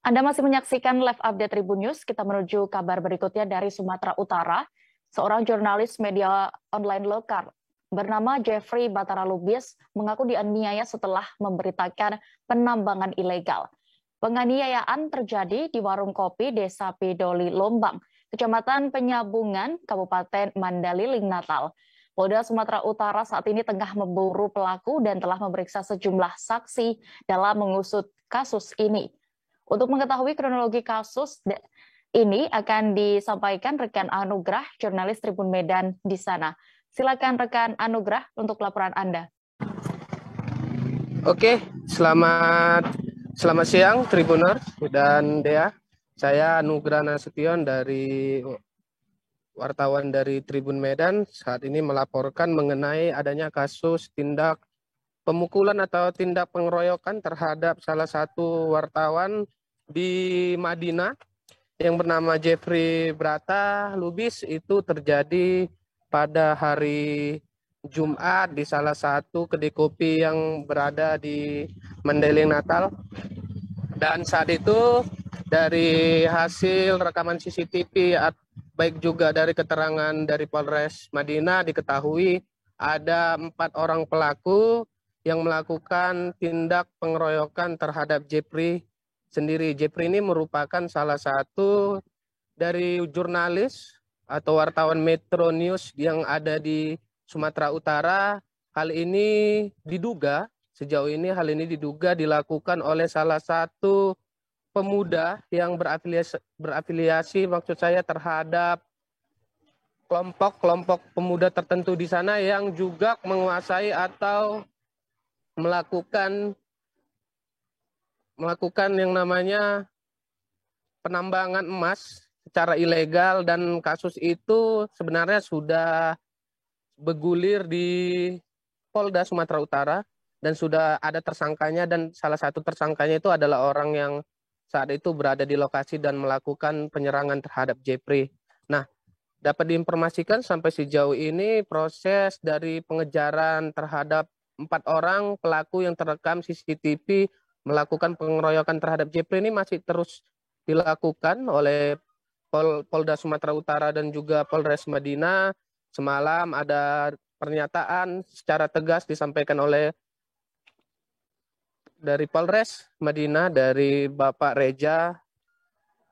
Anda masih menyaksikan live update Tribun News. Kita menuju kabar berikutnya dari Sumatera Utara. Seorang jurnalis media online lokal bernama Jeffrey Batara Lubis mengaku dianiaya setelah memberitakan penambangan ilegal. Penganiayaan terjadi di warung kopi Desa Pidoli Lombang, Kecamatan Penyabungan, Kabupaten Mandailing, Natal. Polda Sumatera Utara saat ini tengah memburu pelaku dan telah memeriksa sejumlah saksi dalam mengusut kasus ini. Untuk mengetahui kronologi kasus ini akan disampaikan rekan Anugrah, jurnalis Tribun Medan di sana. Silakan rekan Anugrah untuk laporan Anda. Oke, selamat siang Tribuners dan Dea. Saya Anugrah Nasution dari wartawan dari Tribun Medan. Saat ini melaporkan mengenai adanya kasus tindak pemukulan atau tindak pengeroyokan terhadap salah satu wartawan di Madinah yang bernama Jeffrey Batara Lubis. Itu terjadi pada hari Jumat di salah satu kedai kopi yang berada di Mandailing, Natal. Dan saat itu dari hasil rekaman CCTV baik juga dari keterangan dari Polres Madinah diketahui ada 4 orang pelaku yang melakukan tindak pengeroyokan terhadap Jeffrey sendiri. Jeffrey ini merupakan salah satu dari jurnalis atau wartawan Metro News yang ada di Sumatera Utara. Sejauh ini hal ini diduga dilakukan oleh salah satu pemuda yang berafiliasi maksud saya terhadap kelompok pemuda tertentu di sana yang juga menguasai atau melakukan yang namanya penambangan emas secara ilegal, dan kasus itu sebenarnya sudah bergulir di Polda Sumatera Utara dan sudah ada tersangkanya, dan salah satu tersangkanya itu adalah orang yang saat itu berada di lokasi dan melakukan penyerangan terhadap Jeffrey. Nah, dapat diinformasikan sampai sejauh ini proses dari pengejaran terhadap 4 orang pelaku yang terekam CCTV melakukan pengeroyokan terhadap Jeffrey ini masih terus dilakukan oleh Polda Sumatera Utara dan juga Polres Madinah. Semalam ada pernyataan secara tegas disampaikan oleh dari Polres Madinah, dari Bapak Reja,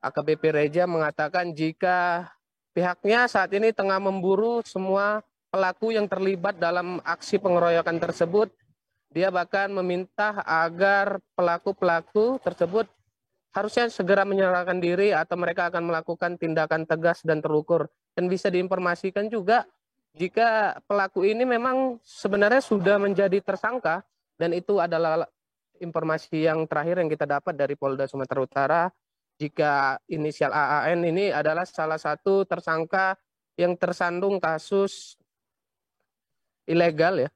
AKBP Reja, mengatakan jika pihaknya saat ini tengah memburu semua pelaku yang terlibat dalam aksi pengeroyokan tersebut. Dia bahkan meminta agar pelaku-pelaku tersebut harusnya segera menyerahkan diri atau mereka akan melakukan tindakan tegas dan terukur. Dan bisa diinformasikan juga jika pelaku ini memang sebenarnya sudah menjadi tersangka, dan itu adalah informasi yang terakhir yang kita dapat dari Polda Sumatera Utara, jika inisial AAN ini adalah salah satu tersangka yang tersandung kasus ilegal ya,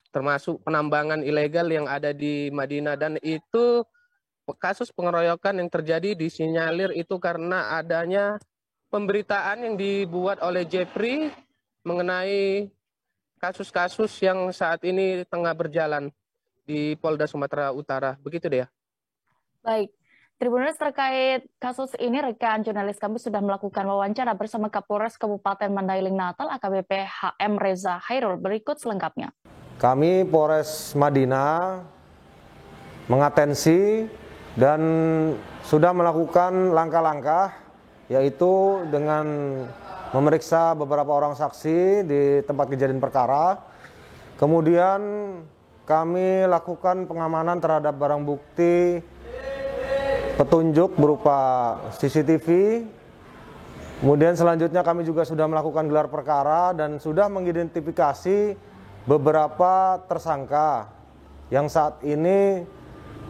termasuk penambangan ilegal yang ada di Madinah. Dan itu kasus pengeroyokan yang terjadi disinyalir itu karena adanya pemberitaan yang dibuat oleh Jeffrey mengenai kasus-kasus yang saat ini tengah berjalan di Polda Sumatera Utara. Begitu deh ya. Baik, Tribuners, terkait kasus ini rekan jurnalis kami sudah melakukan wawancara bersama Kapolres Kabupaten Mandailing, Natal, AKBP HM Reza Hairul. Berikut selengkapnya. Kami Polres Madinah mengatensi dan sudah melakukan langkah-langkah, yaitu dengan memeriksa beberapa orang saksi di tempat kejadian perkara. Kemudian kami lakukan pengamanan terhadap barang bukti petunjuk berupa CCTV. Kemudian selanjutnya kami juga sudah melakukan gelar perkara dan sudah mengidentifikasi beberapa tersangka yang saat ini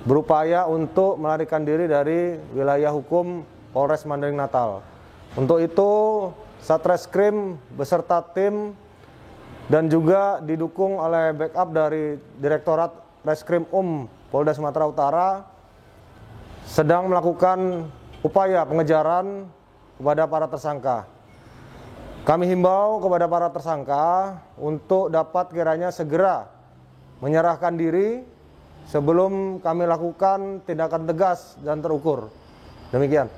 berupaya untuk melarikan diri dari wilayah hukum Polres Mandailing, Natal. Untuk itu Satreskrim beserta tim dan juga didukung oleh backup dari Direktorat Reskrim Polda Sumatera Utara sedang melakukan upaya pengejaran kepada para tersangka. Kami himbau kepada para tersangka untuk dapat kiranya segera menyerahkan diri sebelum kami lakukan tindakan tegas dan terukur. Demikian.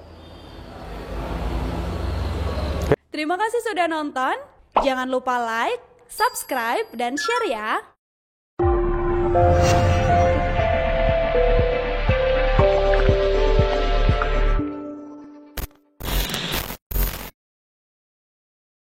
Terima kasih sudah nonton. Jangan lupa like, subscribe, dan share ya.